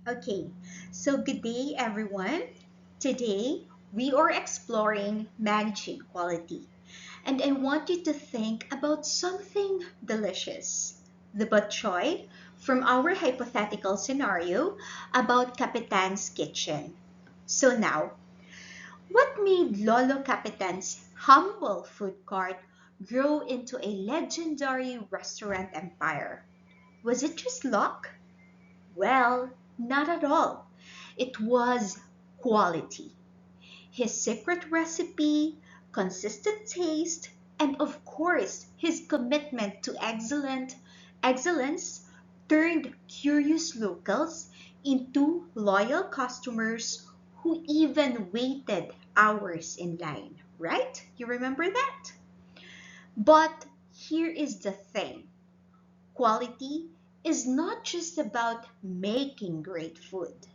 Okay, so good day everyone. Today we are exploring managing quality, and I want you to think about something delicious. The bok choy from our hypothetical scenario about Capitan's kitchen. So now, what made Lolo Capitan's humble food cart grow into a legendary restaurant empire? Was it just luck? Well, not at all. It was quality. His secret recipe, consistent taste, and of course, his commitment to excellence turned curious locals into loyal customers who even waited hours in line, right? You remember that? But here is the thing. Quality is not just about making great food.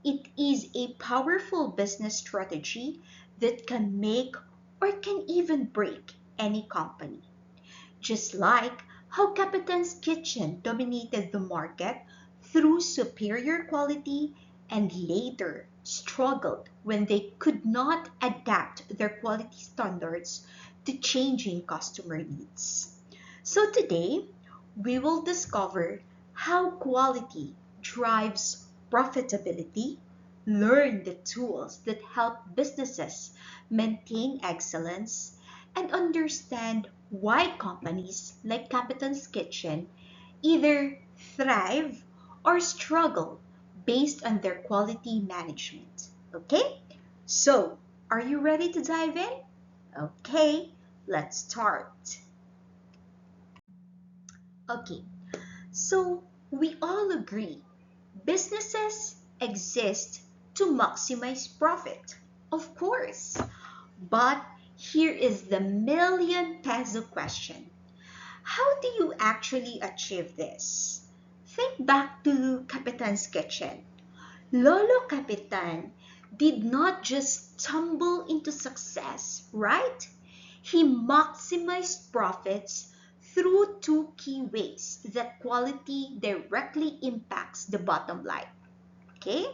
It is a powerful business strategy that can make or can even break any company. Just like how Capitan's Kitchen dominated the market through superior quality and later struggled when they could not adapt their quality standards to changing customer needs. So today, we will discover how quality drives profitability, learn the tools that help businesses maintain excellence, and understand why companies like Capitan's Kitchen either thrive or struggle based on their quality management. Okay? So, are you ready to dive in? Okay, let's start. Okay, so we all agree businesses exist to maximize profit. Of course. But here is the million peso question. How do you actually achieve this? Think back to Capitan's Kitchen. Lolo Capitan did not just stumble into success, right? He maximized profits through two key ways that quality directly impacts the bottom line. Okay?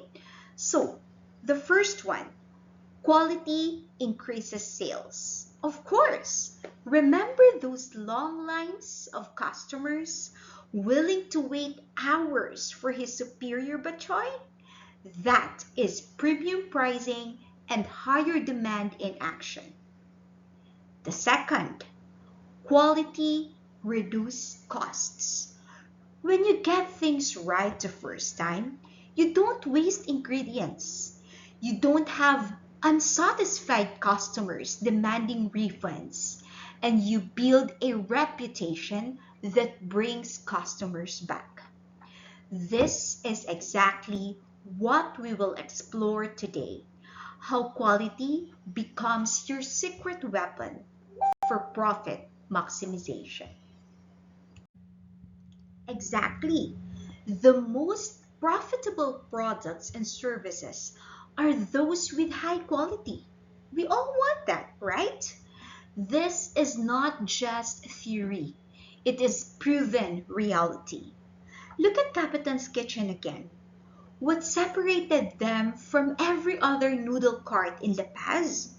So, the first one, quality increases sales. Of course, remember those long lines of customers willing to wait hours for his superior bok choy? That is premium pricing and higher demand in action. The second, quality reduce costs. When you get things right the first time, you don't waste ingredients. You don't have unsatisfied customers demanding refunds, and you build a reputation that brings customers back. This is exactly what we will explore today. How quality becomes your secret weapon for profit maximization. Exactly. The most profitable products and services are those with high quality. We all want that, right? This is not just theory, it is proven reality. Look at Capitan's Kitchen again. What separated them from every other noodle cart in La Paz?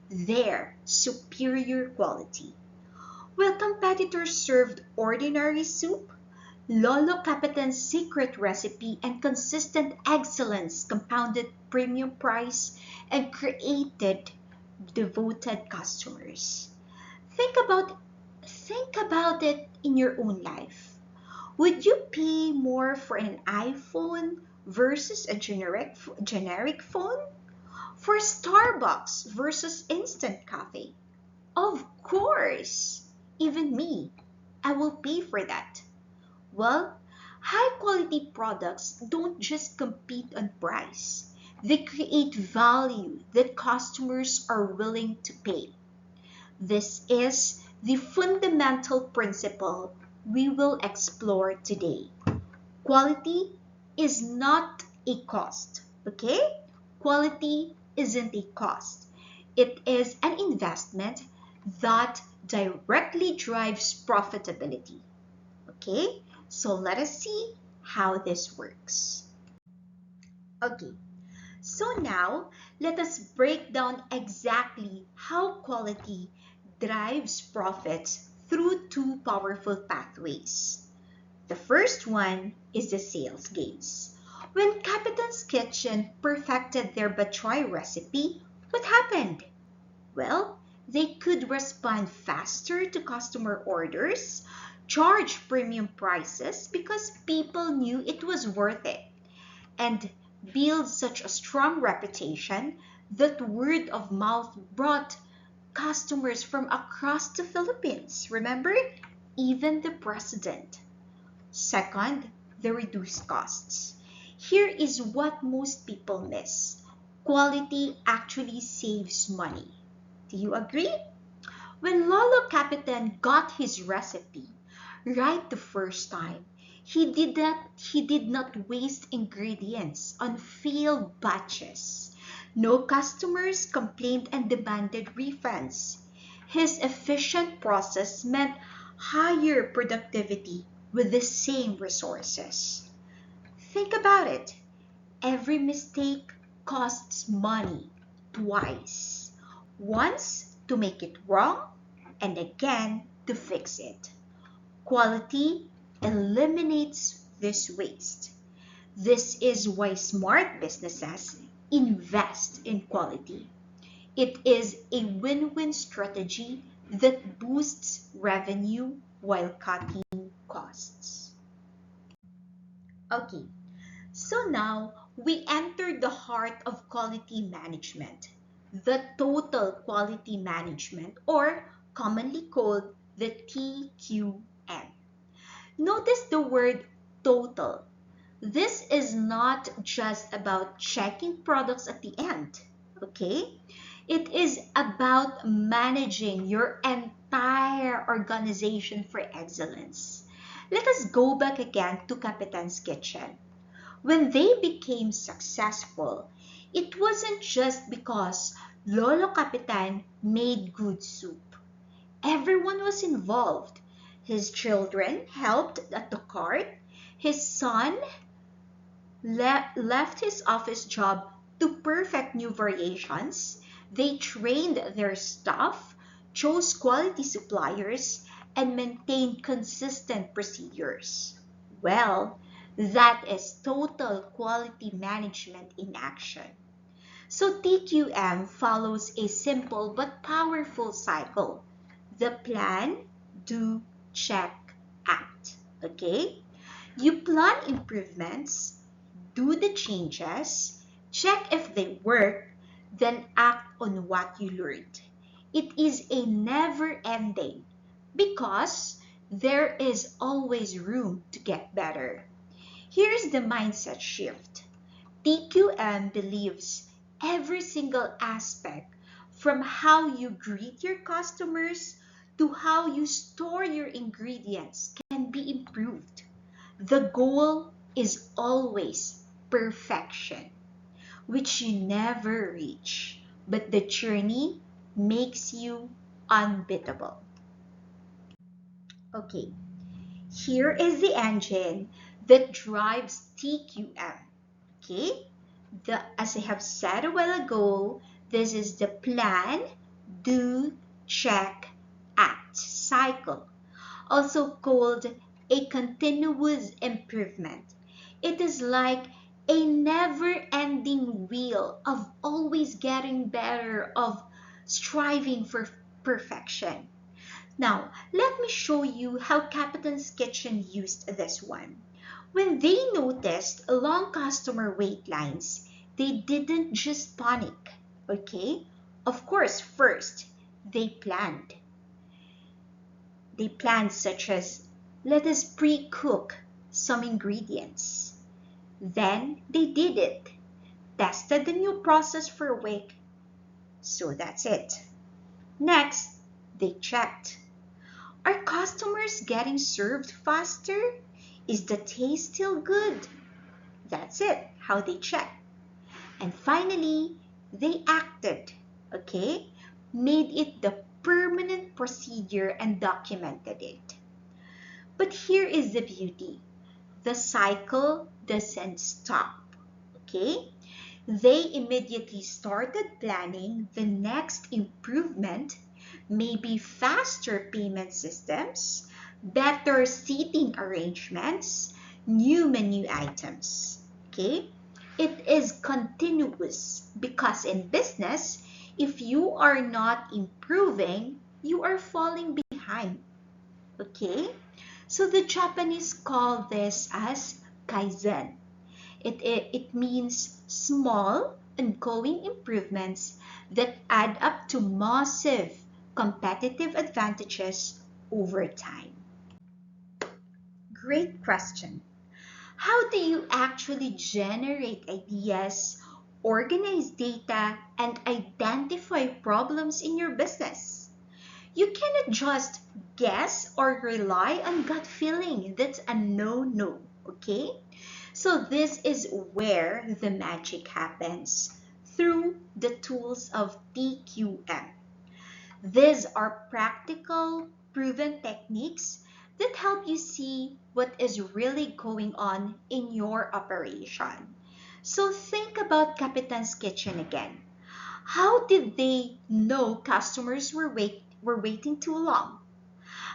Their superior quality. While competitors served ordinary soup, Lolo Capitan's secret recipe and consistent excellence compounded premium price and created devoted customers. Think about think about it in your own life. Would you pay more for an iPhone versus a generic phone? For Starbucks versus instant coffee? Of course. Even me, I will pay for that. Well, high quality products don't just compete on price. They create value that customers are willing to pay. This is the fundamental principle we will explore today. Quality is not a cost, okay? Quality isn't a cost. It is an investment that directly drives profitability. Okay, so let us see how this works. Okay, so now let us break down exactly how quality drives profits through two powerful pathways. The first one is the sales gains. When Captain's Kitchen perfected their Bachoy recipe, what happened? Well, they could respond faster to customer orders, charge premium prices because people knew it was worth it, and build such a strong reputation that word of mouth brought customers from across the Philippines. Remember? Even the president. Second, the reduced costs. Here is what most people miss. Quality actually saves money. Do you agree? When Lolo Capitan got his recipe right the first time, he did not waste ingredients on failed batches. No customers complained and demanded refunds. His efficient process meant higher productivity with the same resources. Think about it. Every mistake costs money twice. Once to make it wrong, and again to fix it. Quality eliminates this waste. This is why smart businesses invest in quality. It is a win-win strategy that boosts revenue while cutting costs. Okay, so now we enter the heart of quality management, the total quality management, or commonly called the TQM. Notice the word total. This is not just about checking products at the end, okay? It is about managing your entire organization for excellence. Let us go back again to Capitan's Kitchen. When they became successful, it wasn't just because Lolo Capitan made good soup. Everyone was involved. His children helped at the cart. His son left his office job to perfect new variations. They trained their staff, chose quality suppliers, and maintained consistent procedures. Well, that is total quality management in action. So TQM follows a simple but powerful cycle. The plan, do, check, act. Okay? You plan improvements, do the changes, check if they work, then act on what you learned. It is a never ending because there is always room to get better. Here's the mindset shift. TQM believes every single aspect, from how you greet your customers to how you store your ingredients, can be improved. The goal is always perfection, which you never reach, but the journey makes you unbeatable. Okay, here is the engine that drives TQM. Okay, as I have said a while ago, this is the plan, do, check, act cycle, also called a continuous improvement. It is like a never-ending wheel of always getting better, of striving for perfection. Now, let me show you how Captain's Kitchen used this one. When they noticed long customer wait lines, they didn't just panic, okay? Of course, first, they planned. They planned such as, let us pre-cook some ingredients. Then they did it, tested the new process for a week. So that's it. Next, they checked. Are customers getting served faster? Is the taste still good? That's it, how they check. And finally, they acted, okay? Made it the permanent procedure and documented it. But here is the beauty. The cycle doesn't stop, Okay? They immediately started planning the next improvement, maybe faster payment systems, better seating arrangements, new menu items. Okay? It is continuous because in business, if you are not improving, you are falling behind. Okay? So the Japanese call this as Kaizen. It means small ongoing improvements that add up to massive competitive advantages over time. Great question. How do you actually generate ideas, organize data, and identify problems in your business? You cannot just guess or rely on gut feeling. That's a no-no, okay? So this is where the magic happens through the tools of TQM. These are practical, proven techniques that help you see what is really going on in your operation. So think about Capitan's Kitchen again. How did they know customers were waiting too long?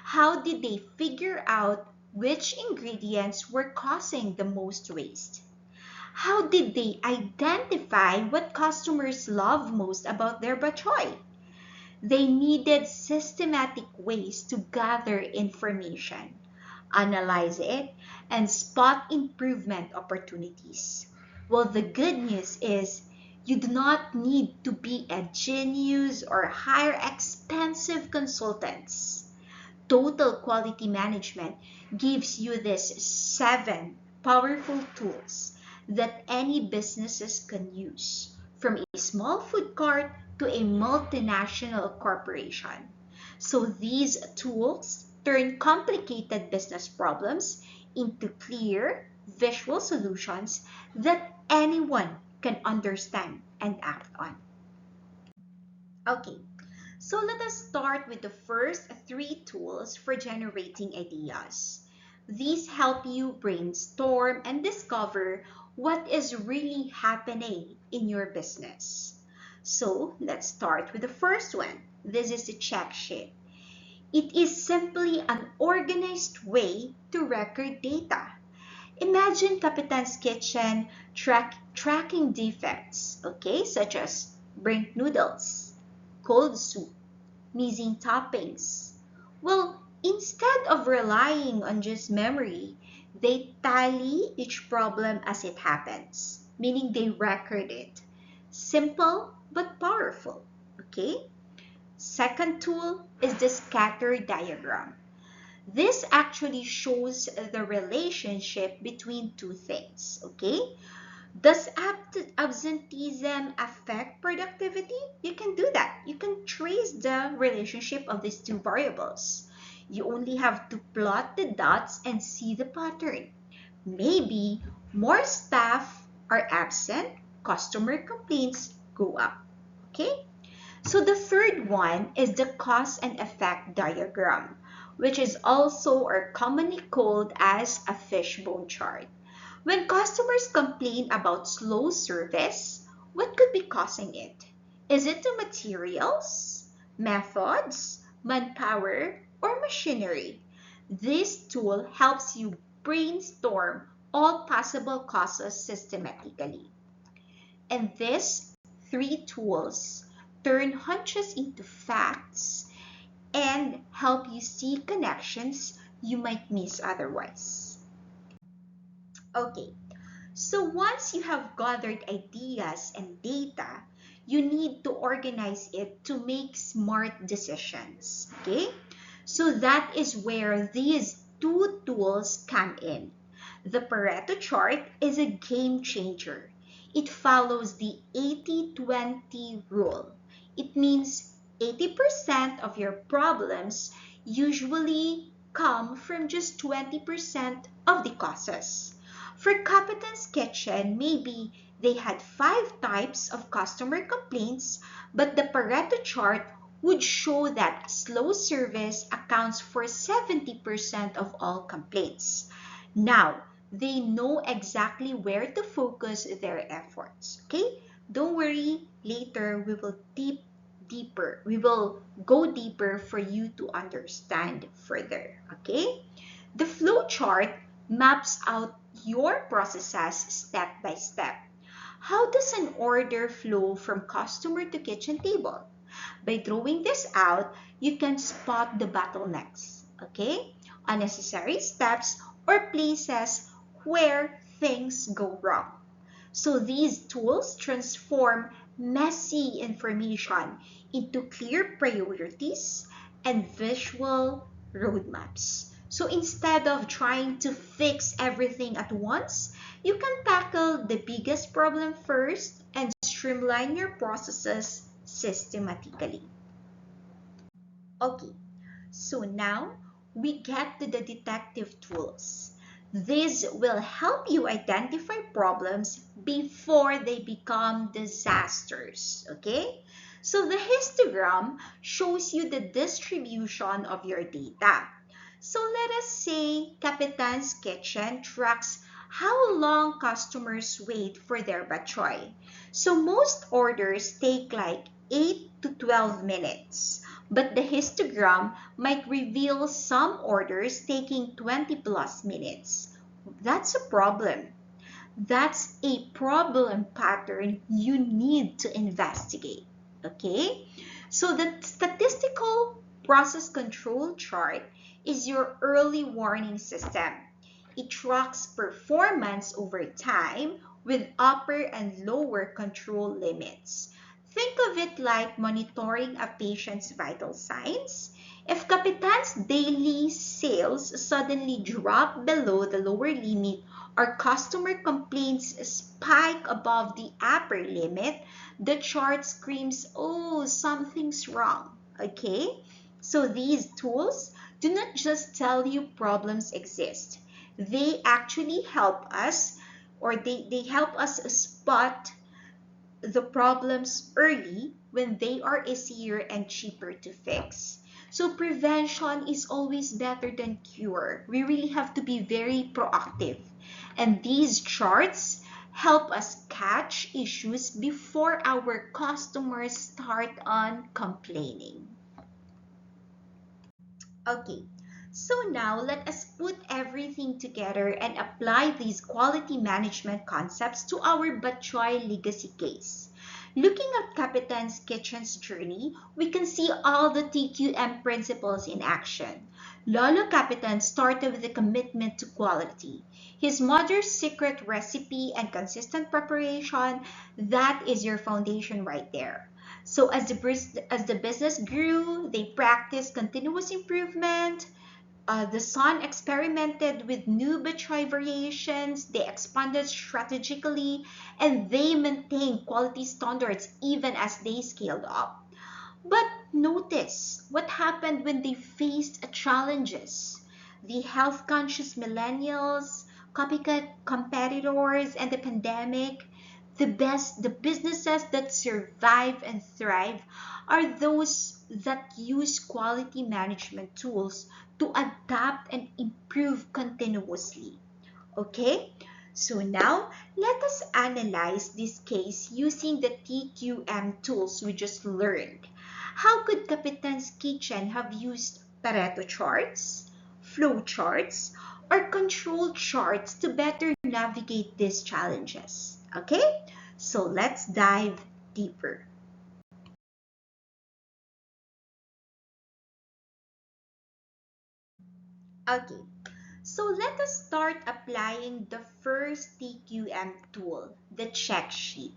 How did they figure out which ingredients were causing the most waste? How did they identify what customers love most about their bok choy? They needed systematic ways to gather information, analyze it, and spot improvement opportunities. Well, the good news is you do not need to be a genius or hire expensive consultants. Total Quality Management gives you these 7 powerful tools that any businesses can use, from a small food cart to a multinational corporation. So these tools turn complicated business problems into clear, visual solutions that anyone can understand and act on. Okay, so let us start with the first 3 tools for generating ideas. These help you brainstorm and discover what is really happening in your business. So let's start with the first one. This is the check sheet. It is simply an organized way to record data. Imagine Capitan's Kitchen tracking defects, okay, such as burnt noodles, cold soup, missing toppings. Well, instead of relying on just memory, they tally each problem as it happens, meaning they record it. Simple but powerful, okay? Second tool is the scatter diagram. This actually shows the relationship between two things, okay? Does absenteeism affect productivity? You can do that. You can trace the relationship of these two variables. You only have to plot the dots and see the pattern. Maybe more staff are absent, customer complaints go up. Okay? So the third one is the cause and effect diagram, which is also or commonly called as a fishbone chart. When customers complain about slow service, what could be causing it? Is it the materials, methods, manpower, or machinery? This tool helps you brainstorm all possible causes systematically. And these 3 tools turn hunches into facts and help you see connections you might miss otherwise. Okay, so once you have gathered ideas and data, you need to organize it to make smart decisions, okay? So that is where these 2 tools come in. The Pareto chart is a game changer. It follows the 80-20 rule. It means 80% of your problems usually come from just 20% of the causes. For Capitan's Kitchen, maybe they had 5 types of customer complaints, but the Pareto chart would show that slow service accounts for 70% of all complaints. Now, They know exactly where to focus their efforts. Okay? Don't worry, later we will go deeper for you to understand further. Okay? The flow chart maps out your processes step by step. How does an order flow from customer to kitchen table? By drawing this out, you can spot the bottlenecks, okay? Unnecessary steps or places where things go wrong. So these tools transform messy information into clear priorities and visual roadmaps. So instead of trying to fix everything at once, you can tackle the biggest problem first and streamline your processes systematically. Okay, so now we get to the detective tools. These will help you identify problems before they become disasters, okay? So the histogram shows you the distribution of your data. So let us say Capitan's Kitchen tracks how long customers wait for their bachoy. So most orders take like 8 to 12 minutes, but the histogram might reveal some orders taking 20 plus minutes. That's a problem. That's a problem pattern you need to investigate. Okay? So the statistical process control chart is your early warning system. It tracks performance over time with upper and lower control limits. Think of it like monitoring a patient's vital signs. If Capitan's daily sales suddenly drop below the lower limit or customer complaints spike above the upper limit, the chart screams, oh, something's wrong. Okay? So these tools do not just tell you problems exist. They actually help us, or they help us spot the problems early when they are easier and cheaper to fix. So prevention is always better than cure. We really have to be very proactive. And these charts help us catch issues before our customers start on complaining. Okay, so now let us put everything together and apply these quality management concepts to our Batchoy legacy case. Looking at Capitan's Kitchen's journey, we can see all the TQM principles in action. Lolo Capitan started with a commitment to quality. His mother's secret recipe and consistent preparation, that is your foundation right there. So as the business grew, they practiced continuous improvement. The son experimented with new batchoy variations. They expanded strategically, and they maintained quality standards even as they scaled up. But notice what happened when they faced challenges. The health-conscious millennials, copycat competitors, and the pandemic. The businesses that survive and thrive are those that use quality management tools to adapt and improve continuously. Okay? So now, let us analyze this case using the TQM tools we just learned. How could Capitan's Kitchen have used Pareto charts, flow charts, or control charts to better navigate these challenges? Okay? So let's dive deeper. Okay, so let us start applying the first TQM tool, the check sheet,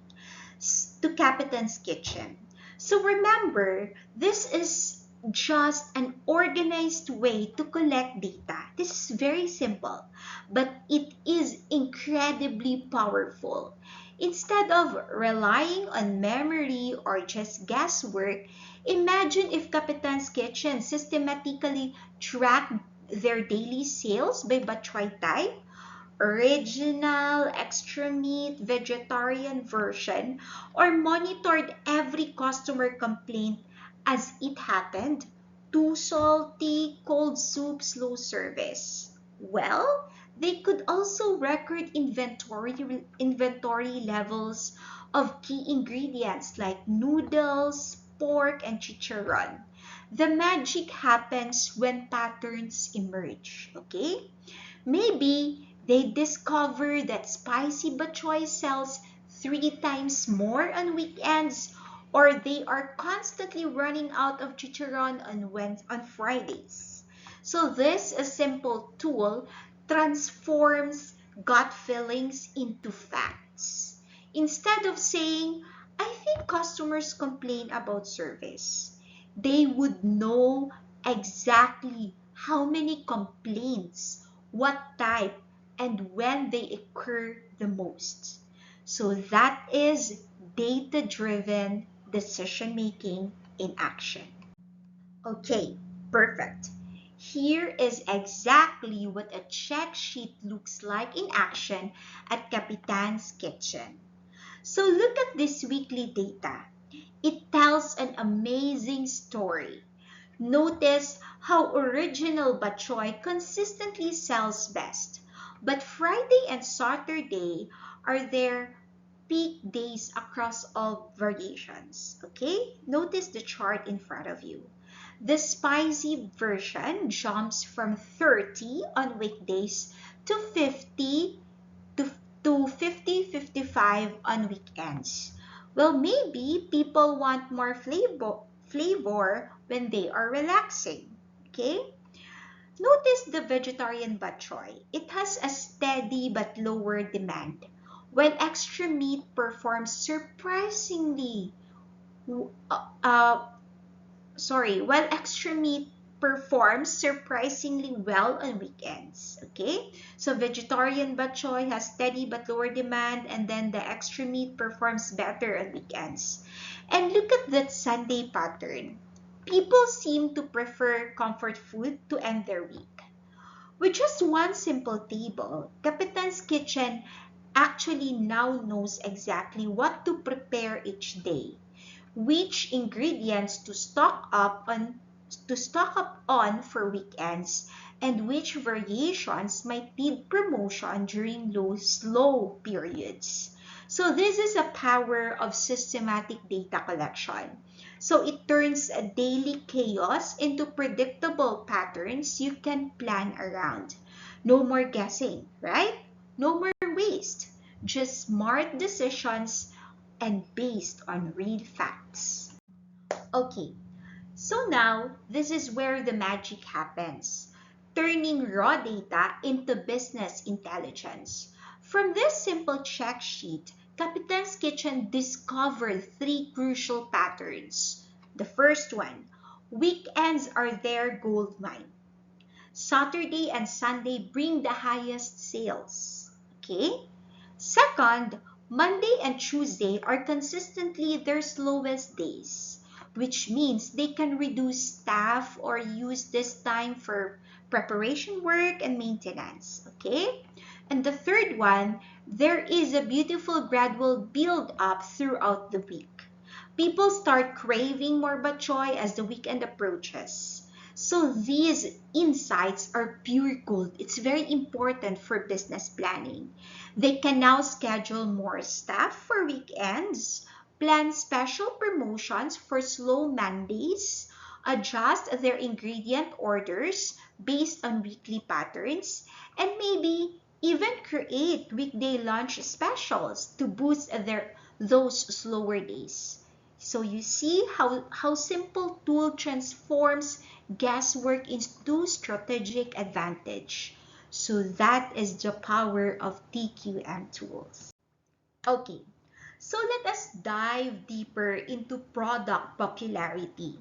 to Capitan's Kitchen. So remember, this is just an organized way to collect data. This is very simple, but it is incredibly powerful. Instead of relying on memory or just guesswork, imagine if Capitan's Kitchen systematically tracked their daily sales by batchoy type, original, extra meat, vegetarian version, or monitored every customer complaint as it happened. Too salty, cold soup, slow service. Well, They could also record inventory levels of key ingredients like noodles, pork, and chicharron. The magic happens when patterns emerge, okay? Maybe they discover that spicy bok choy sells 3 times more on weekends, or they are constantly running out of chicharron on Fridays. So this a simple tool transforms gut feelings into facts. Instead of saying, I think customers complain about service, they would know exactly how many complaints, what type, and when they occur the most. So that is data-driven decision making in action. Okay, perfect. Here is exactly what a check sheet looks like in action at Capitan's Kitchen. So look at this weekly data. It tells an amazing story. Notice how original bok choy consistently sells best. But Friday and Saturday are their peak days across all variations. Okay? Notice the chart in front of you. The spicy version jumps from 30 on weekdays to 50 to, to 50-55 on weekends. Well, maybe people want more flavor when they are relaxing. Okay? Notice the vegetarian bok choy. It has a steady but lower demand, while extra meat performs uh, uh, while extra meat performs surprisingly well on weekends. Okay, so vegetarian bok choy has steady but lower demand, and then the extra meat performs better on weekends. And look at that Sunday pattern. People seem to prefer comfort food to end their week. With just one simple table, Capitan's Kitchen actually now knows exactly what to prepare each day, which ingredients to stock up on for weekends, and which variations might need promotion during low slow periods. So this is a power of systematic data collection. So it turns a daily chaos into predictable patterns you can plan around. No more guessing, right? No more waste. Just smart decisions and based on real facts. Okay, so now this is where the magic happens, turning raw data into business intelligence. From this simple check sheet, Capitan's Kitchen discovered 3 crucial patterns. The first one, weekends are their gold mine. Saturday and Sunday bring the highest sales. Okay? Second, Monday and Tuesday are consistently their slowest days, which means they can reduce staff or use this time for preparation work and maintenance. Okay? And the third one, there is a beautiful gradual build up throughout the week. People start craving more bok choy as the weekend approaches. So these insights are pure gold. It's very important for business planning. They can now schedule more staff for weekends, plan special promotions for slow Mondays, adjust their ingredient orders based on weekly patterns, and maybe even create weekday lunch specials to boost those slower days. So you see how simple tool transforms guesswork into strategic advantage. So that is the power of TQM tools. Okay, so let us dive deeper into product popularity.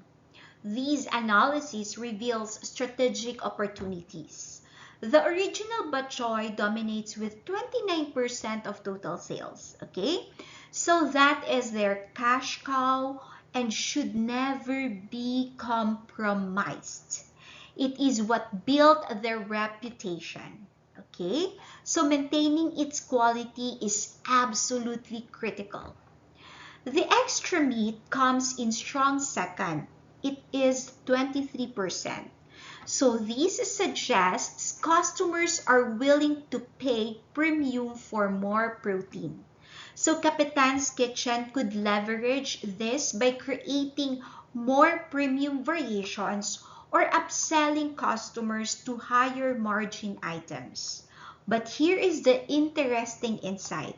These analyses reveals strategic opportunities. The original bok choy dominates with 29% of total sales, okay? So that is their cash cow and should never be compromised. It is what built their reputation, okay? So maintaining its quality is absolutely critical. The extra meat comes in strong second. It is 23%. So this suggests customers are willing to pay premium for more protein. So Kapitan's Kitchen could leverage this by creating more premium variations or upselling customers to higher margin items. But here is the interesting insight.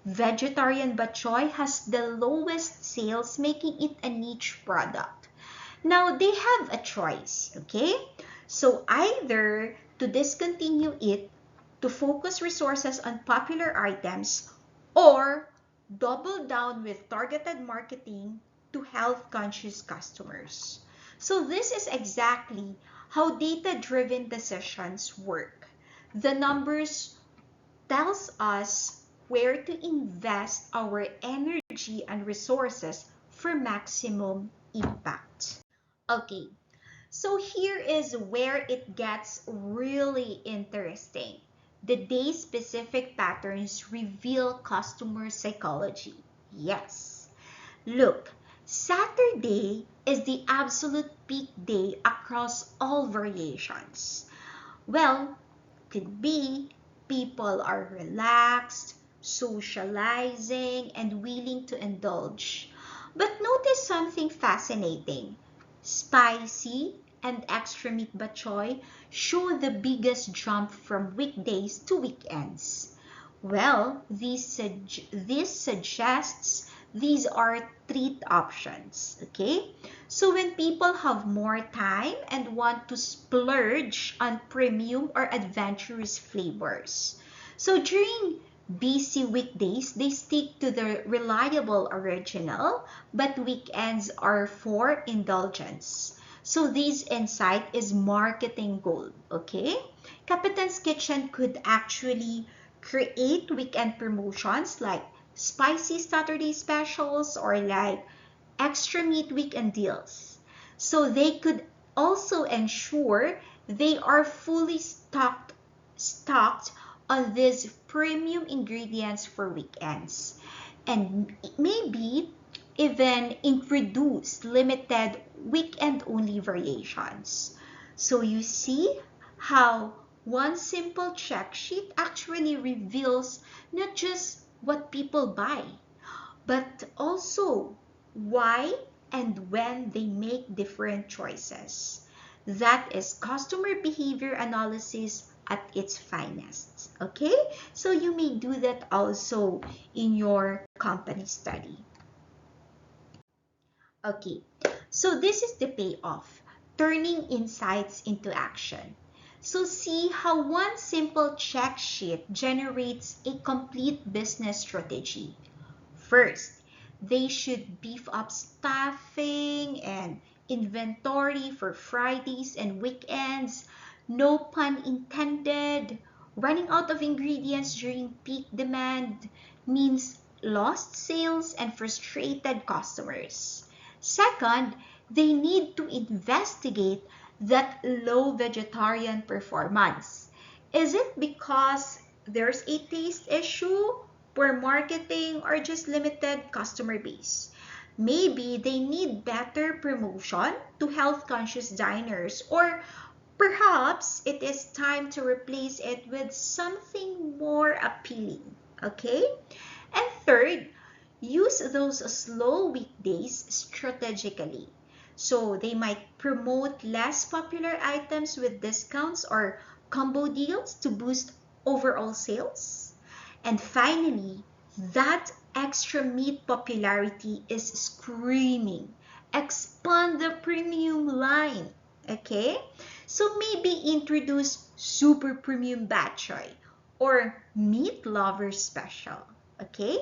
Vegetarian bok choy has the lowest sales, making it a niche product. Now they have a choice, okay? So either to discontinue it, to focus resources on popular items, or double down with targeted marketing to health-conscious customers. So this is exactly how data-driven decisions work. The numbers tells us where to invest our energy and resources for maximum impact. Okay, so here is where it gets really interesting. The day-specific patterns reveal customer psychology. Yes. Look, Saturday is the absolute peak day across all variations. Well, could be people are relaxed, socializing, and willing to indulge. But notice something fascinating. Spicy and extra meat bok choy show the biggest jump from weekdays to weekends. Well, this suggests these are treat options, okay? So when people have more time and want to splurge on premium or adventurous flavors. So during busy weekdays, they stick to the reliable original, but weekends are for indulgence. So this insight is marketing gold, okay? Kapitan's Kitchen could actually create weekend promotions like spicy Saturday specials or like extra meat weekend deals. So they could also ensure they are fully stocked on these premium ingredients for weekends. And maybe even introduce limited weekend only variations. So you see how one simple check sheet actually reveals not just what people buy, but also why and when they make different choices. That is customer behavior analysis at its finest. Okay? So you may do that also in your company study. Okay, so this is the payoff, turning insights into action. So see how one simple check sheet generates a complete business strategy. First, they should beef up staffing and inventory for Fridays and weekends. No pun intended. Running out of ingredients during peak demand means lost sales and frustrated customers. Second, they need to investigate that low vegetarian performance. Is it because there's a taste issue, poor marketing, or just limited customer base? Maybe they need better promotion to health-conscious diners, or perhaps it is time to replace it with something more appealing. Okay? And third, use those slow weekdays strategically. So they might promote less popular items with discounts or combo deals to boost overall sales. And finally, that extra meat popularity is screaming. Expand the premium line. Okay? So maybe introduce super premium bok choy or meat lover special. Okay?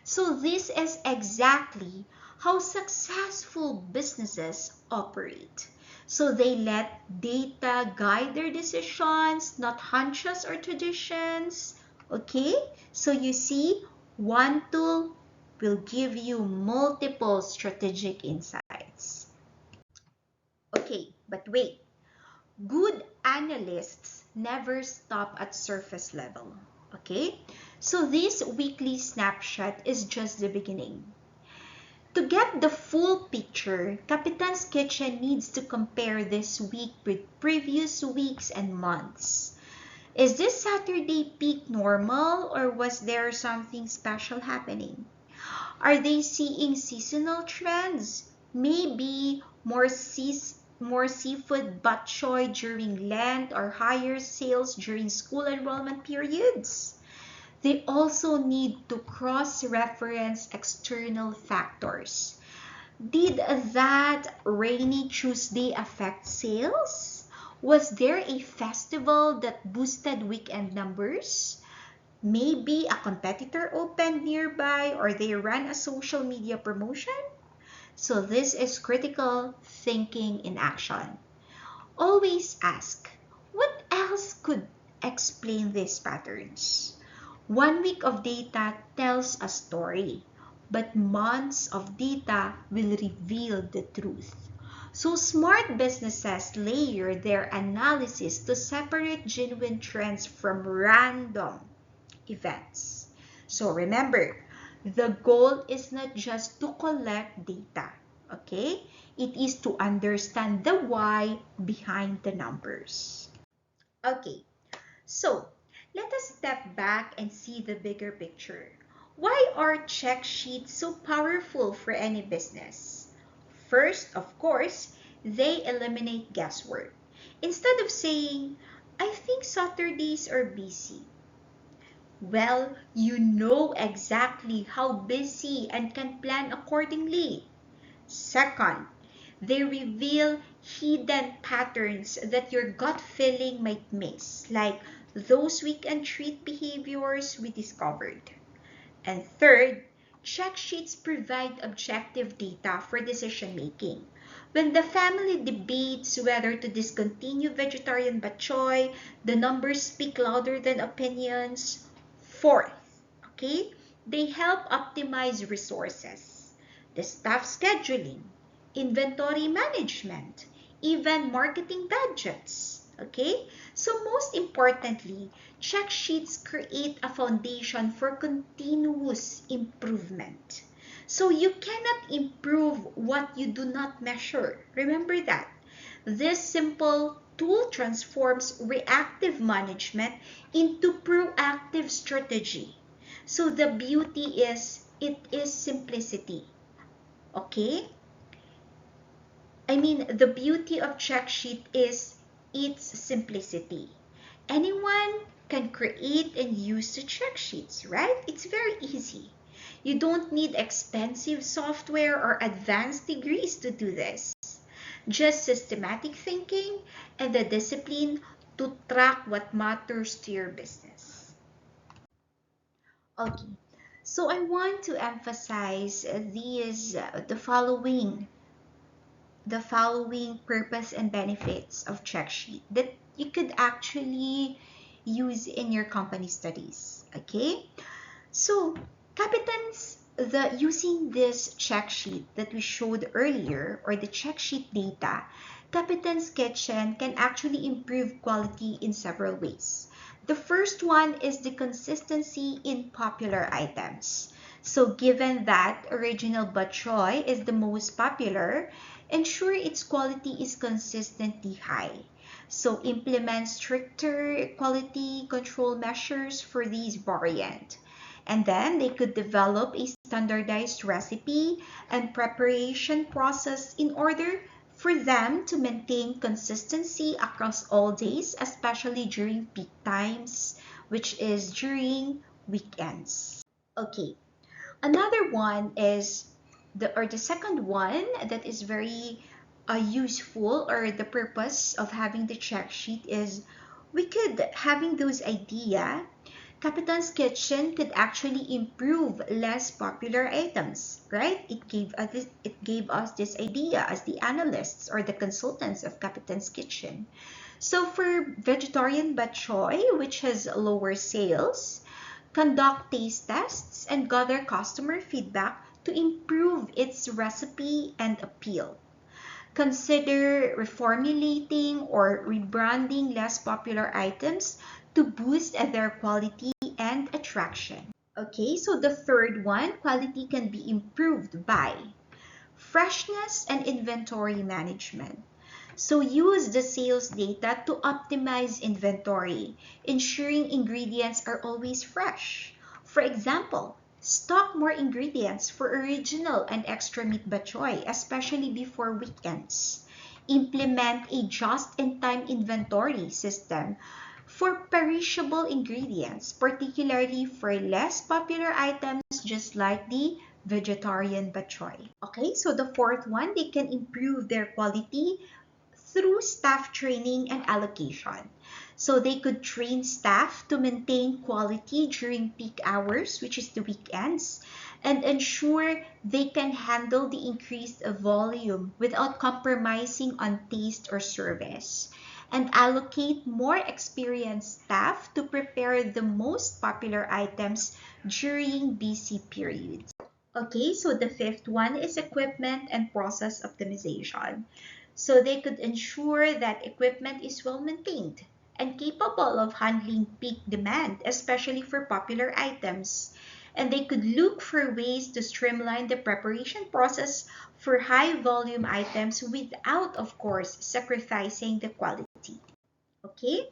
So this is exactly how successful businesses operate. So they let data guide their decisions, not hunches or traditions. Okay? So you see, one tool will give you multiple strategic insights. Okay, but wait. Good analysts never stop at surface level. Okay? So this weekly snapshot is just the beginning. To get the full picture, Kapitan's Kitchen needs to compare this week with previous weeks and months. Is this Saturday peak normal, or was there something special happening? Are they seeing seasonal trends? Maybe more seafood bok choy during Lent or higher sales during school enrollment periods? They also need to cross-reference external factors. Did that rainy Tuesday affect sales? Was there a festival that boosted weekend numbers? Maybe a competitor opened nearby or they ran a social media promotion? So this is critical thinking in action. Always ask, what else could explain these patterns? 1 week of data tells a story, but months of data will reveal the truth. So smart businesses layer their analysis to separate genuine trends from random events. So remember, the goal is not just to collect data, okay? It is to understand the why behind the numbers. Okay, so let us step back and see the bigger picture. Why are check sheets so powerful for any business? First, of course, they eliminate guesswork. Instead of saying, I think Saturdays are busy, well, you know exactly how busy and can plan accordingly. Second, they reveal hidden patterns that your gut feeling might miss, like those weekend treat behaviors we discovered. And third, check sheets provide objective data for decision making. When the family debates whether to discontinue vegetarian bok choy, the numbers speak louder than opinions. Fourth, okay, they help optimize resources, the staff scheduling, inventory management, even marketing budgets. Okay, so most importantly, check sheets create a foundation for continuous improvement. So you cannot improve what you do not measure. Remember that. This simple tool transforms reactive management into proactive strategy. So the beauty is, it is simplicity. Okay? The beauty of check sheet is its simplicity. Anyone can create and use the check sheets, right? It's very easy. You don't need expensive software or advanced degrees to do this. Just systematic thinking and the discipline to track what matters to your business. Okay, so I want to emphasize the following purpose and benefits of check sheet that you could actually use in your company studies. Okay, so capitans, the using this check sheet that we showed earlier, or the check sheet data, Capitan's Kitchen can actually improve quality in several ways. The first one is the consistency in popular items. So given that original bok choy is the most popular, ensure its quality is consistently high. So implement stricter quality control measures for these variants. And then they could develop a standardized recipe and preparation process in order for them to maintain consistency across all days, especially during peak times, which is during weekends. Okay, another one is the second one that is very useful, or the purpose of having the check sheet is we could having those idea. Capitan's Kitchen could actually improve less popular items, right? It gave us this idea as the analysts or the consultants of Capitan's Kitchen. So for vegetarian bok choy, which has lower sales, conduct taste tests and gather customer feedback to improve its recipe and appeal. Consider reformulating or rebranding less popular items to boost their quality and attraction. Okay, so the third one, quality can be improved by Freshness and inventory management. So use the sales data to optimize inventory, ensuring ingredients are always fresh. For example, stock more ingredients for original and extra meat bok choy, especially before weekends. Implement a just-in-time inventory system for perishable ingredients, particularly for less popular items just like the vegetarian bok choy. Okay, so the fourth one, they can improve their quality through staff training and allocation. So they could train staff to maintain quality during peak hours, which is the weekends, and ensure they can handle the increased volume without compromising on taste or service. And allocate more experienced staff to prepare the most popular items during busy periods. Okay, so the fifth one is equipment and process optimization. So they could ensure that equipment is well maintained and capable of handling peak demand, especially for popular items. And they could look for ways to streamline the preparation process for high volume items without, of course, sacrificing the quality. Okay?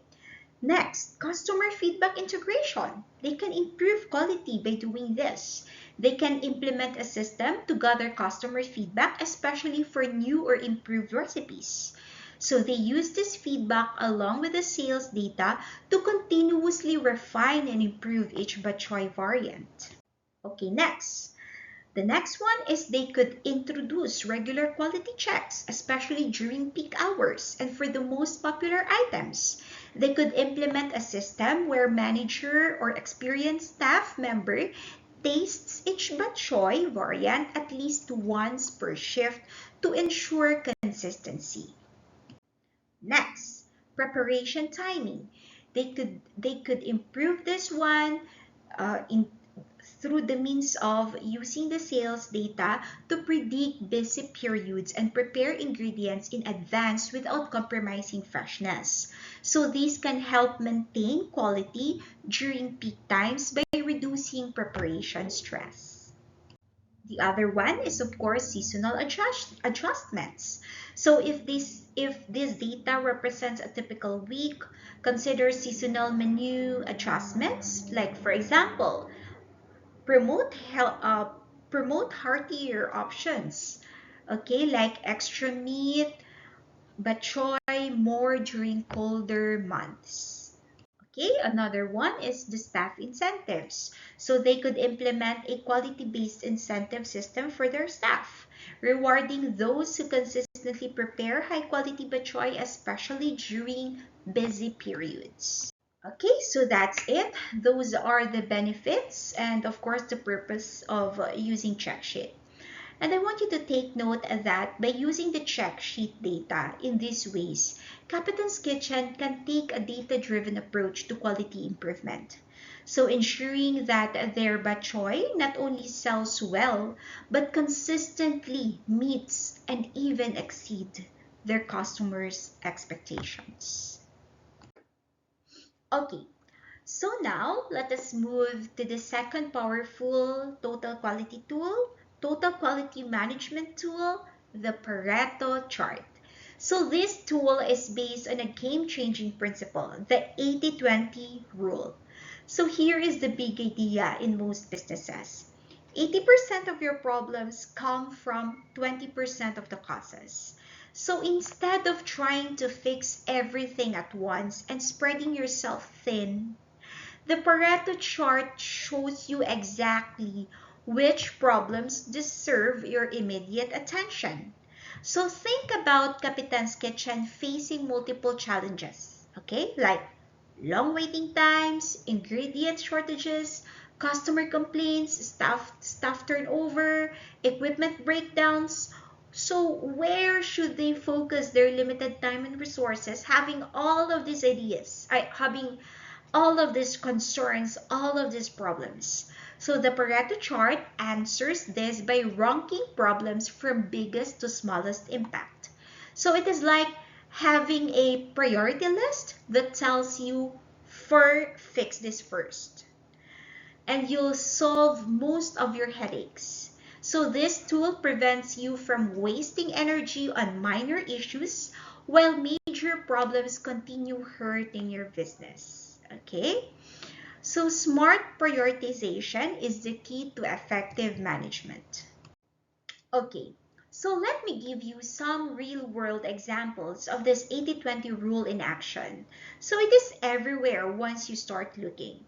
Next, customer feedback integration. They can improve quality by doing this. They can implement a system to gather customer feedback, especially for new or improved recipes. So they use this feedback along with the sales data to continuously refine and improve each bok choy variant. Okay, next. The next one is they could introduce regular quality checks, especially during peak hours and for the most popular items. They could implement a system where manager or experienced staff member tastes each bok choy variant at least once per shift to ensure consistency. Next, preparation timing. They could improve this one in through the means of using the sales data to predict busy periods and prepare ingredients in advance without compromising freshness. So these can help maintain quality during peak times by reducing preparation stress. The other one is of course seasonal adjustments. So if this data represents a typical week, consider seasonal menu adjustments. Like for example, promote promote heartier options. Okay, like extra meat, bok choy more during colder months. Okay, another one is the staff incentives. So they could implement a quality-based incentive system for their staff, rewarding those who consistently prepare high-quality bok choy, especially during busy periods. Okay, so that's it. Those are the benefits and of course the purpose of using check sheet. And I want you to take note that by using the check sheet data in these ways, Captain's Kitchen can take a data-driven approach to quality improvement. So ensuring that their bok choy not only sells well, but consistently meets and even exceed their customers' expectations. Okay, so now let us move to the second powerful total quality management tool, the Pareto chart. So this tool is based on a game-changing principle, the 80-20 rule. So here is the big idea in most businesses. 80% of your problems come from 20% of the causes. So instead of trying to fix everything at once and spreading yourself thin, the Pareto chart shows you exactly which problems deserve your immediate attention. So think about Capitan's Kitchen facing multiple challenges, okay? Like long waiting times, ingredient shortages, customer complaints, staff turnover, equipment breakdowns. So where should they focus their limited time and resources having all of these ideas, having all of these concerns, all of these problems? So the Pareto chart answers this by ranking problems from biggest to smallest impact. So it is like having a priority list that tells you, fix this first, and you'll solve most of your headaches. So this tool prevents you from wasting energy on minor issues while major problems continue hurting your business. Okay? So smart prioritization is the key to effective management. Okay, so let me give you some real-world examples of this 80-20 rule in action. So it is everywhere once you start looking.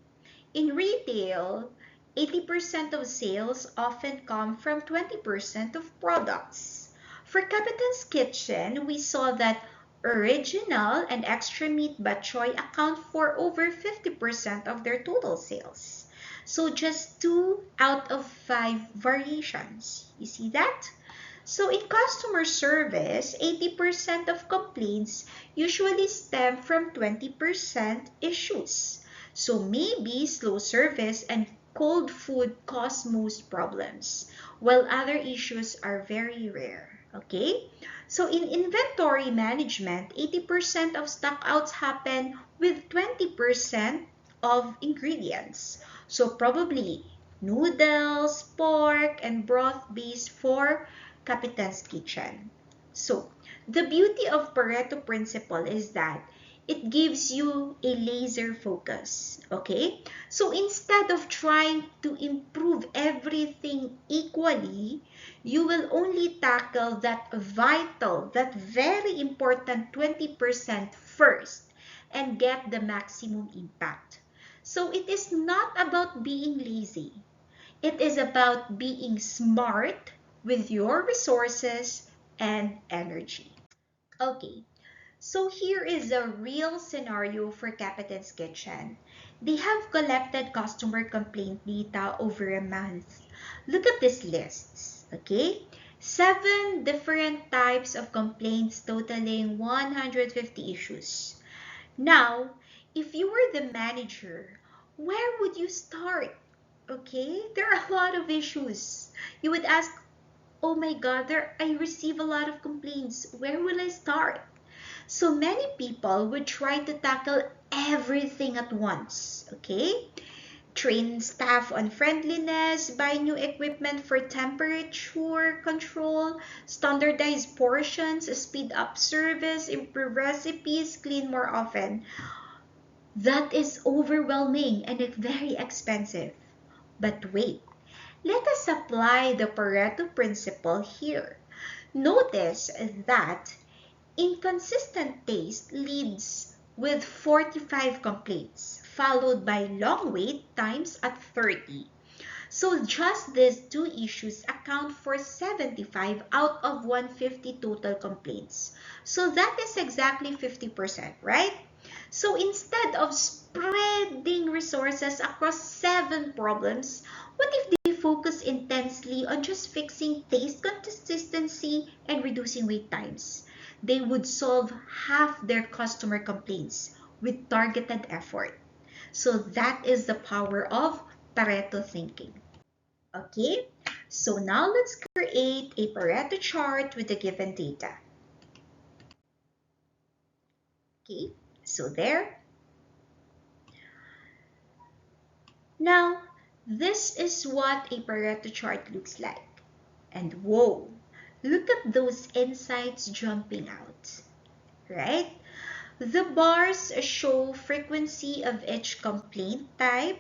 In retail, 80% of sales often come from 20% of products. For Captain's Kitchen, we saw that original and extra meat bok choy account for over 50% of their total sales. So just 2 out of 5 variations. You see that? So in customer service, 80% of complaints usually stem from 20% issues. So maybe slow service and cold food cause most problems, while other issues are very rare. Okay? So in inventory management, 80% of stockouts happen with 20% of ingredients. So probably noodles, pork, and broth base for Captain's Kitchen. So the beauty of Pareto principle is that it gives you a laser focus, okay? So instead of trying to improve everything equally, you will only tackle that vital, that very important 20% first and get the maximum impact. So it is not about being lazy. It is about being smart with your resources and energy. Okay, so here is a real scenario for Captain's Kitchen. They have collected customer complaint data over a month. Look at these lists, okay? 7 different types of complaints totaling 150 issues. Now, if you were the manager, where would you start? Okay, there are a lot of issues. You would ask, oh my God, I receive a lot of complaints. Where will I start? So many people would try to tackle everything at once, okay? Train staff on friendliness, buy new equipment for temperature control, standardize portions, speed up service, improve recipes, clean more often. That is overwhelming and very expensive. But wait, let us apply the Pareto principle here. Notice that inconsistent taste leads with 45 complaints, followed by long wait times at 30. So just these two issues account for 75 out of 150 total complaints. So that is exactly 50%, right? So instead of spreading resources across 7 problems, what if they focus intensely on just fixing taste consistency and reducing wait times? They would solve half their customer complaints with targeted effort. So that is the power of Pareto thinking. Okay, so now let's create a Pareto chart with the given data. Okay, so there. Now, this is what a Pareto chart looks like. And whoa, look at those insights jumping out, right? The bars show frequency of each complaint type,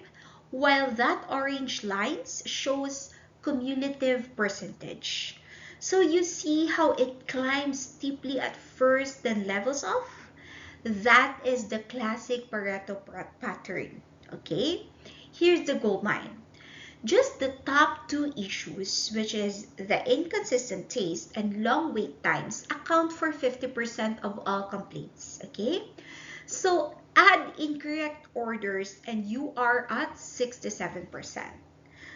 while that orange lines shows cumulative percentage. So you see how it climbs steeply at first, then levels off? That is the classic Pareto pattern, okay? Here's the gold mine. Just the top 2 issues, which is the inconsistent taste and long wait times, account for 50% of all complaints, okay? So add incorrect orders and you are at 67%.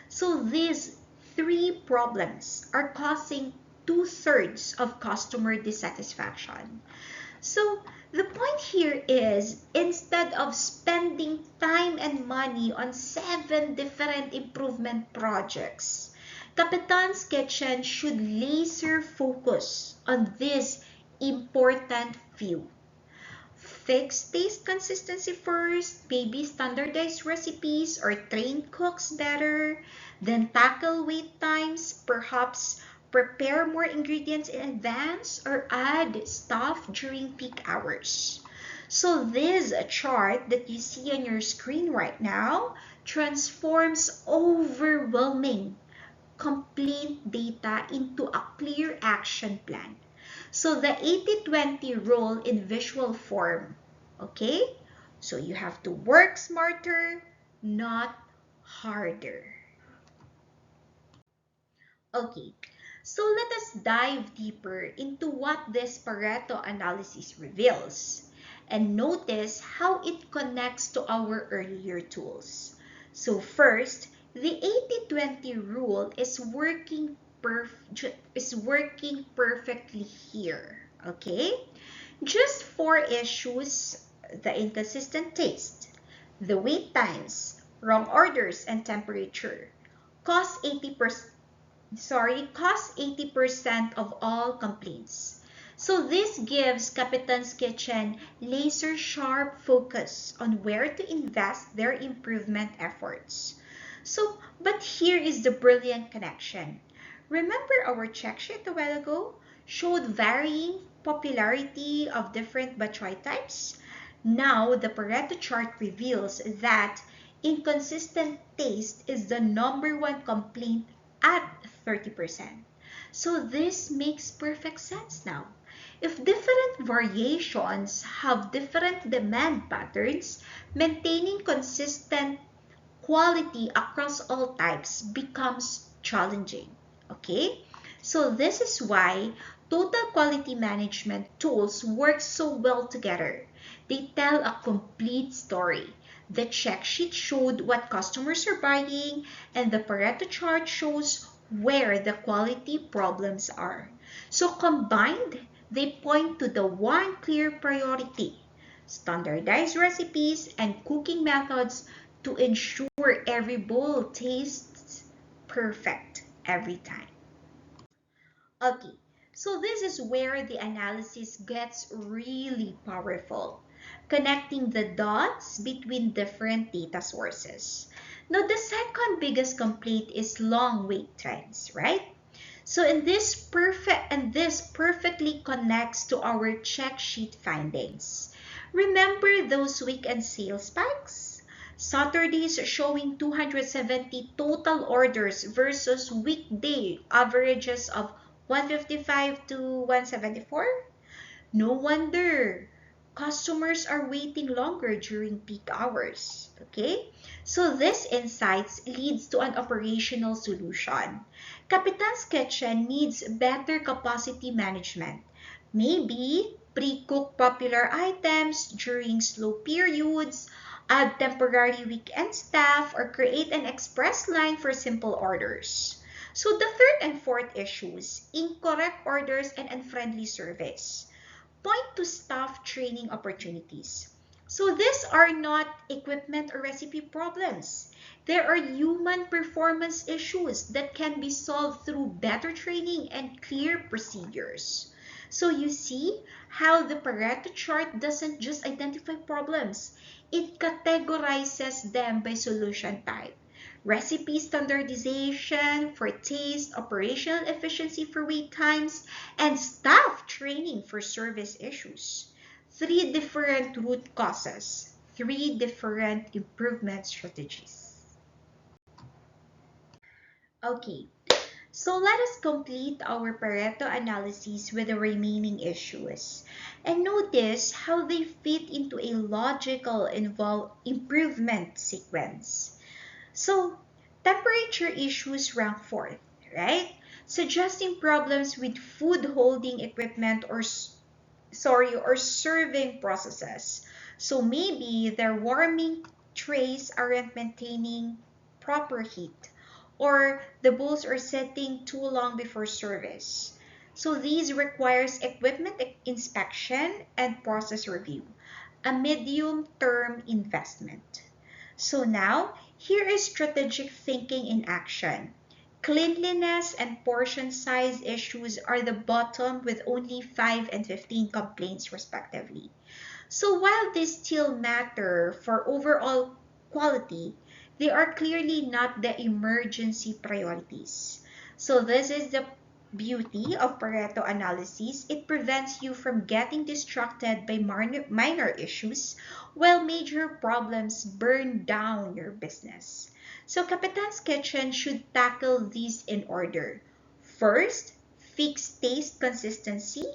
So these 3 problems are causing 2/3 of customer dissatisfaction. So the point here is, instead of spending time and money on 7 different improvement projects, Capitan's Kitchen should laser focus on this important few. Fix taste consistency first, maybe standardize recipes or train cooks better, then tackle wait times perhaps prepare more ingredients in advance, or add stuff during peak hours. So this chart that you see on your screen right now transforms overwhelming complaint data into a clear action plan. So the 80-20 rule in visual form, okay? So you have to work smarter, not harder. Okay, so let us dive deeper into what this Pareto analysis reveals and notice how it connects to our earlier tools. So first, the 80-20 rule is working perfectly here, okay? Just four issues: the inconsistent taste, the wait times, wrong orders, and temperature cost 80% of all complaints. So this gives Capitan's Kitchen laser-sharp focus on where to invest their improvement efforts. So, but here is the brilliant connection. Remember our check sheet a while ago showed varying popularity of different batchoy types? Now, the Pareto chart reveals that inconsistent taste is the #1 complaint at 30%. So this makes perfect sense now. If different variations have different demand patterns, maintaining consistent quality across all types becomes challenging. Okay? So this is why total quality management tools work so well together. They tell a complete story. The check sheet showed what customers are buying, and the Pareto chart shows where the quality problems are. So combined, they point to the one clear priority: standardized recipes and cooking methods to ensure every bowl tastes perfect every time. Okay, so this is where the analysis gets really powerful, connecting the dots between different data sources. Now, the second biggest complaint is long wait times, right? So this perfectly connects to our check sheet findings. Remember those weekend sales spikes? Saturdays showing 270 total orders versus weekday averages of 155 to 174? No wonder customers are waiting longer during peak hours. Okay? So this insights leads to an operational solution. Capitan's Kitchen needs better capacity management. Maybe pre-cook popular items during slow periods, add temporary weekend staff, or create an express line for simple orders. So the third and fourth issues, incorrect orders and unfriendly service, point to staff training opportunities. So these are not equipment or recipe problems. There are human performance issues that can be solved through better training and clear procedures. So you see how the Pareto chart doesn't just identify problems, it categorizes them by solution type: recipe standardization for taste, operational efficiency for wait times, and staff training for service issues. Three different root causes, three different improvement strategies. Okay, so let us complete our Pareto analysis with the remaining issues and notice how they fit into a logical improvement sequence. So, temperature issues rank fourth, right? Suggesting problems with food holding equipment or serving processes. So maybe their warming trays aren't maintaining proper heat, or the bowls are setting too long before service. So these requires equipment inspection and process review, a medium-term investment. So now, here is strategic thinking in action. Cleanliness and portion size issues are the bottom with only 5 and 15 complaints respectively. So while these still matter for overall quality, they are clearly not the emergency priorities. So this is the beauty of Pareto analysis. It prevents you from getting distracted by minor issues while major problems burn down your business. So Kapitan's Kitchen should tackle these in order. First, fix taste consistency,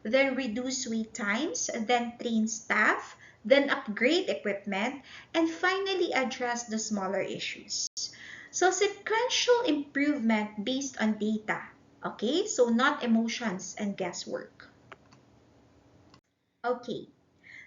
then reduce wait times, then train staff, then upgrade equipment, and finally address the smaller issues. So sequential improvement based on data, okay? So not emotions and guesswork. Okay,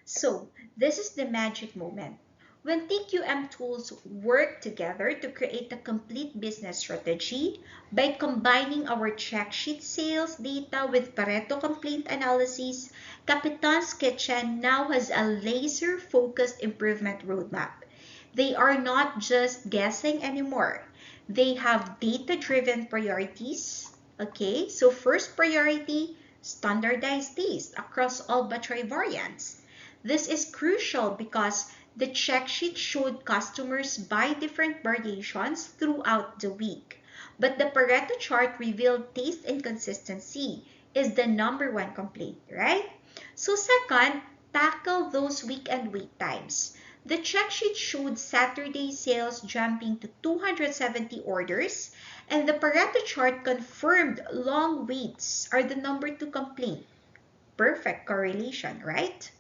so this is the magic moment. When TQM tools work together to create a complete business strategy by combining our check sheet sales data with Pareto complaint analysis, Kapitan's Kitchen now has a laser-focused improvement roadmap. They are not just guessing anymore. They have data-driven priorities. Okay, so first priority, standardized taste across all battery variants. This is crucial because the check sheet showed customers buy different variations throughout the week. But the Pareto chart revealed taste inconsistency is the #1 complaint, right? So second, tackle those weekend wait times. The check sheet showed Saturday sales jumping to 270 orders, and the Pareto chart confirmed long waits are the #2 complaint. Perfect correlation, right?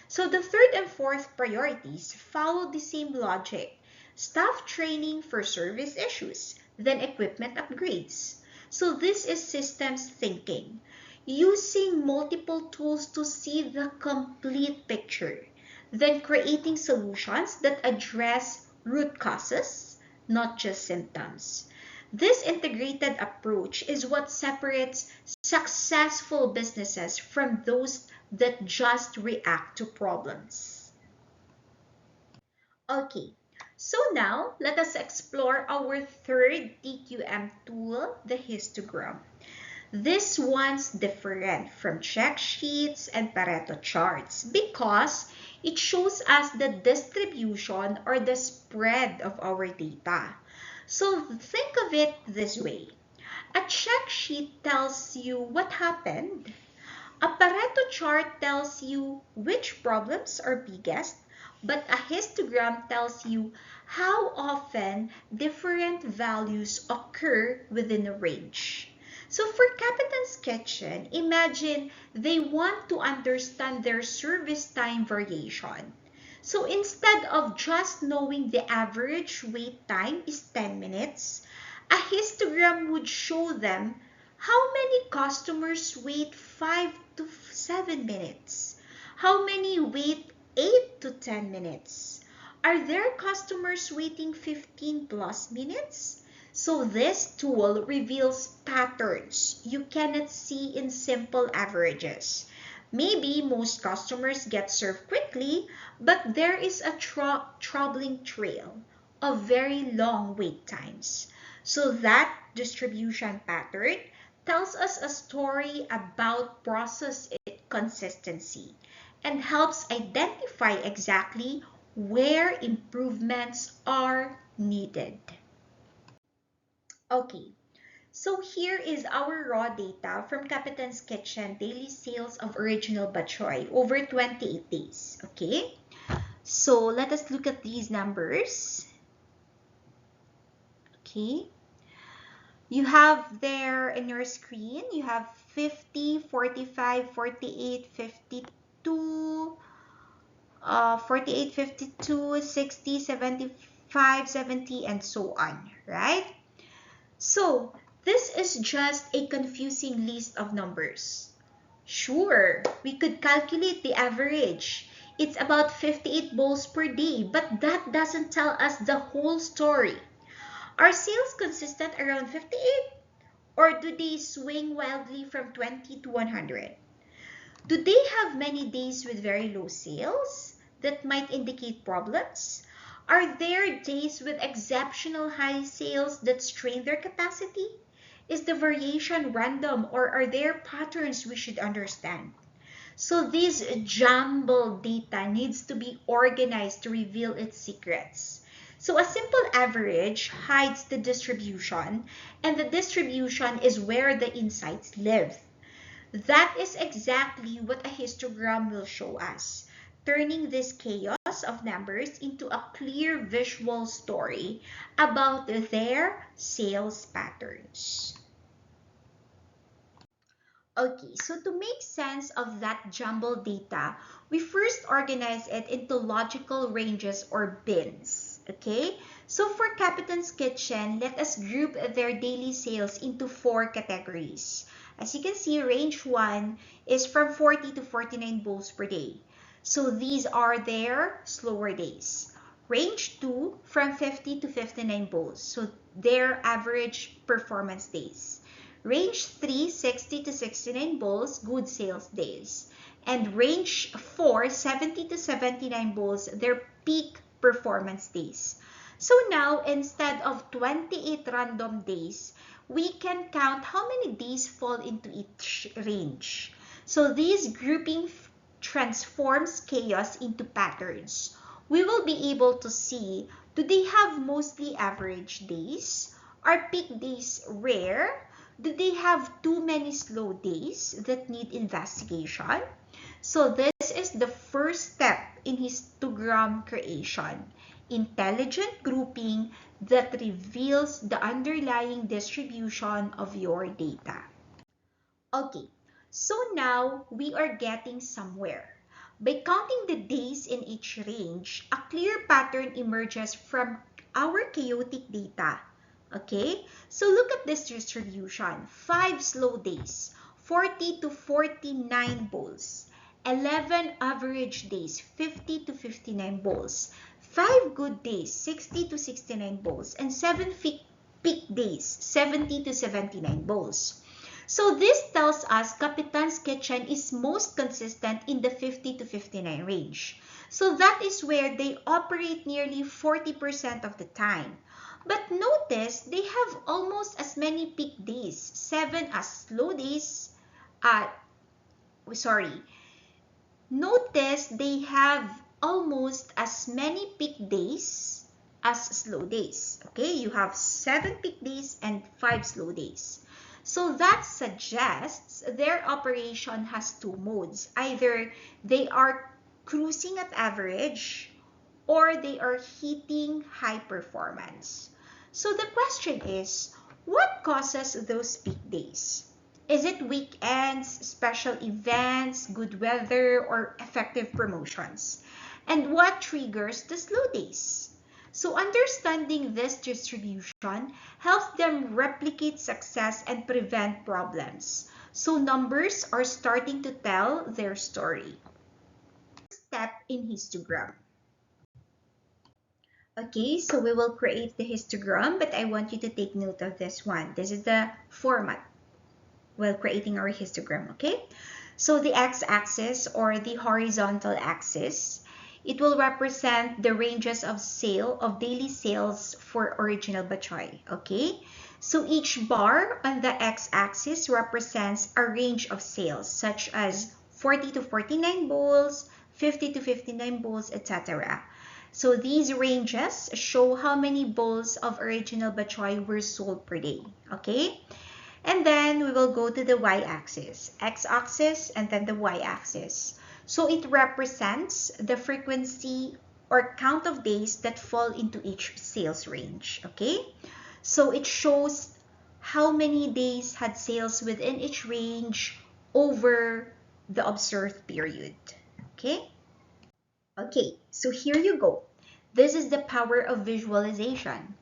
So the third and fourth priorities follow the same logic. Staff training for service issues, then equipment upgrades. So this is systems thinking, using multiple tools to see the complete picture, then creating solutions that address root causes, not just symptoms. This integrated approach is what separates successful businesses from those that just react to problems. Okay, so now let us explore our third TQM tool, the histogram. This one's different from check sheets and Pareto charts because it shows us the distribution or the spread of our data. So think of it this way. A check sheet tells you what happened. A Pareto chart tells you which problems are biggest, but a histogram tells you how often different values occur within a range. So for Kapitan's Kitchen, imagine they want to understand their service time variation. So instead of just knowing the average wait time is 10 minutes, a histogram would show them how many customers wait 5 to 7 minutes, how many wait 8 to 10 minutes. Are there customers waiting 15 plus minutes? So this tool reveals patterns you cannot see in simple averages. Maybe most customers get served quickly, but there is a troubling trail of very long wait times. So that distribution pattern tells us a story about process consistency and helps identify exactly where improvements are needed. Okay, so here is our raw data from Kapitan's Kitchen daily sales of original Bachoy over 28 days. Okay, so let us look at these numbers. Okay, you have there in your screen, you have 50, 45, 48, 52, 48, 52, 60, 75, 70, and so on, right? So this is just a confusing list of numbers. Sure, we could calculate the average. It's about 58 bowls per day, but that doesn't tell us the whole story. Are sales consistent around 58? Or do they swing wildly from 20 to 100? Do they have many days with very low sales that might indicate problems? Are there days with exceptional high sales that strain their capacity? Is the variation random or are there patterns we should understand? So this jumbled data needs to be organized to reveal its secrets. So a simple average hides the distribution, and the distribution is where the insights live. That is exactly what a histogram will show us, turning this chaos of numbers into a clear visual story about their sales patterns. Okay, so to make sense of that jumbled data, we first organize it into logical ranges or bins. Okay, so for Capitan's Kitchen, let us group their daily sales into four categories. As you can see, range 1 is from 40 to 49 bowls per day. So these are their slower days. Range 2 from 50 to 59 bowls. So their average performance days. Range 3, 60 to 69 bowls, good sales days. And range 4, 70 to 79 bowls, their peak performance days. So now, instead of 28 random days, we can count how many days fall into each range. So this grouping transforms chaos into patterns. We will be able to see, do they have mostly average days? Are peak days rare? Do they have too many slow days that need investigation? So this is the first step in histogram creation. Intelligent grouping that reveals the underlying distribution of your data. Okay, so now we are getting somewhere. By counting the days in each range, a clear pattern emerges from our chaotic data. Okay, so look at this distribution. 5 slow days, 40 to 49 bowls. 11 average days, 50 to 59 bowls. 5 good days, 60 to 69 bowls. And 7 peak days, 70 to 79 bowls. So this tells us Capitan's Kitchen is most consistent in the 50 to 59 range. So that is where they operate nearly 40% of the time. But notice they have almost as many peak days, 7 as slow days. Sorry. Notice they have almost as many peak days as slow days. Okay, you have 7 peak days and 5 slow days. So that suggests their operation has two modes. Either they are cruising at average or they are hitting high performance. So the question is, what causes those peak days? Is it weekends, special events, good weather, or effective promotions? And what triggers the slow days? So understanding this distribution helps them replicate success and prevent problems. So numbers are starting to tell their story. Step in histogram. Okay, so we will create the histogram, but I want you to take note of this one. This is the format while creating our histogram, okay? So the x-axis or the horizontal axis, it will represent the ranges of daily sales for Original Bok Choy, okay? So each bar on the x-axis represents a range of sales such as 40 to 49 bowls, 50 to 59 bowls, etc. So these ranges show how many bowls of Original Bok Choy were sold per day, okay? And then we will go to the y-axis, x-axis, and then the y-axis. So it represents the frequency or count of days that fall into each sales range, okay? So it shows how many days had sales within each range over the observed period, okay? Okay, so here you go. This is the power of visualization.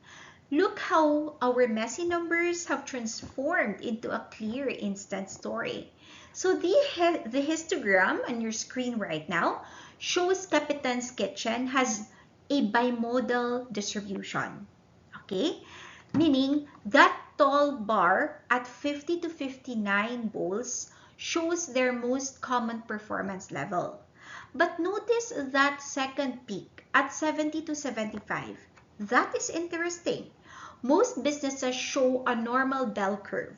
Look how our messy numbers have transformed into a clear instant story. So the histogram on your screen right now shows Capitan's Kitchen has a bimodal distribution. Okay? Meaning that tall bar at 50 to 59 bowls shows their most common performance level. But notice that second peak at 70 to 75. That is interesting. Most businesses show a normal bell curve,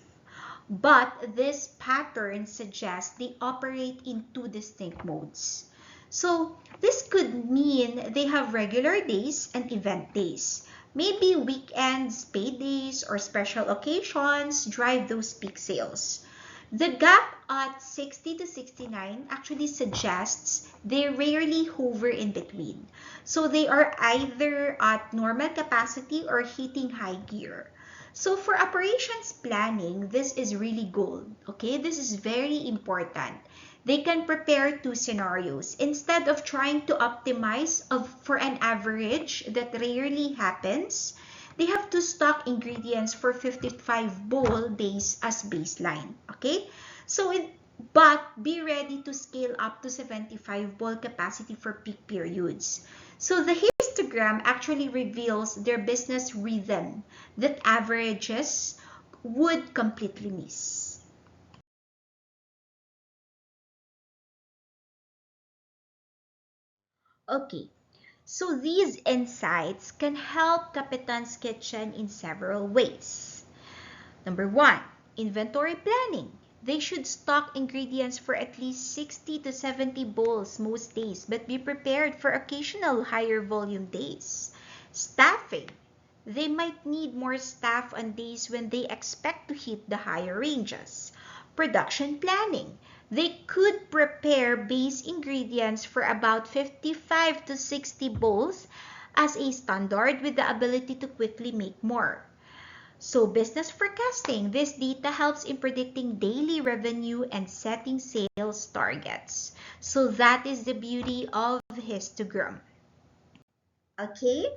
but this pattern suggests they operate in two distinct modes. So this could mean they have regular days and event days. Maybe weekends, paydays, or special occasions drive those peak sales. The gap at 60 to 69 actually suggests they rarely hover in between. So they are either at normal capacity or hitting high gear. So for operations planning, this is really gold. Okay, this is very important. They can prepare two scenarios. Instead of trying to optimize for an average that rarely happens, they have to stock ingredients for 55 bowl days as baseline. Okay? But be ready to scale up to 75 bowl capacity for peak periods. So the histogram actually reveals their business rhythm that averages would completely miss. Okay, so these insights can help Kapitan's Kitchen in several ways. Number one, inventory planning. They should stock ingredients for at least 60 to 70 bowls most days, but be prepared for occasional higher volume days. Staffing. They might need more staff on days when they expect to hit the higher ranges. Production planning. They could prepare base ingredients for about 55 to 60 bowls as a standard with the ability to quickly make more. So business forecasting, this data helps in predicting daily revenue and setting sales targets. So that is the beauty of histogram. Okay,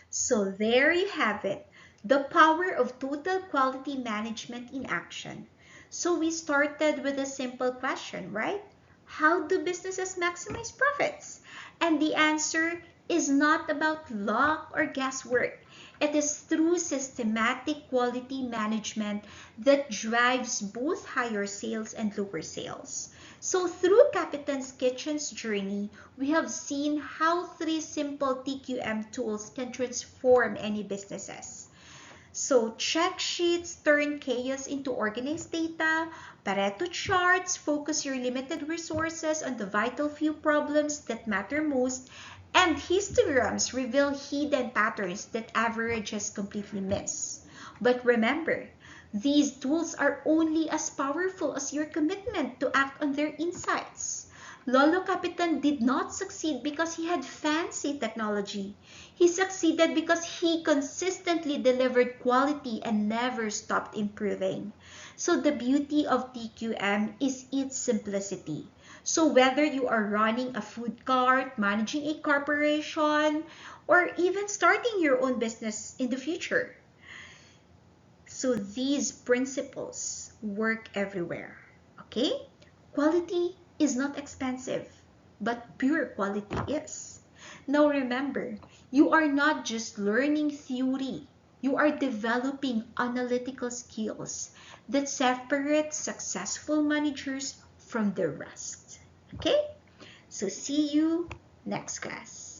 so there you have it. The power of total quality management in action. So we started with a simple question, right? How do businesses maximize profits? And the answer is not about luck or guesswork. It is through systematic quality management that drives both higher sales and lower sales. So through Kapitan's Kitchen's journey, we have seen how three simple TQM tools can transform any businesses. So check sheets turn chaos into organized data. Pareto charts focus your limited resources on the vital few problems that matter most. And histograms reveal hidden patterns that averages completely miss. But remember, these tools are only as powerful as your commitment to act on their insights. Lolo Capitan did not succeed because he had fancy technology. He succeeded because he consistently delivered quality and never stopped improving. So the beauty of TQM is its simplicity. So whether you are running a food cart, managing a corporation, or even starting your own business in the future, so these principles work everywhere. Okay? Quality is not expensive, but pure quality is. Now remember, you are not just learning theory. You are developing analytical skills that separate successful managers from the rest. Okay? So see you next class.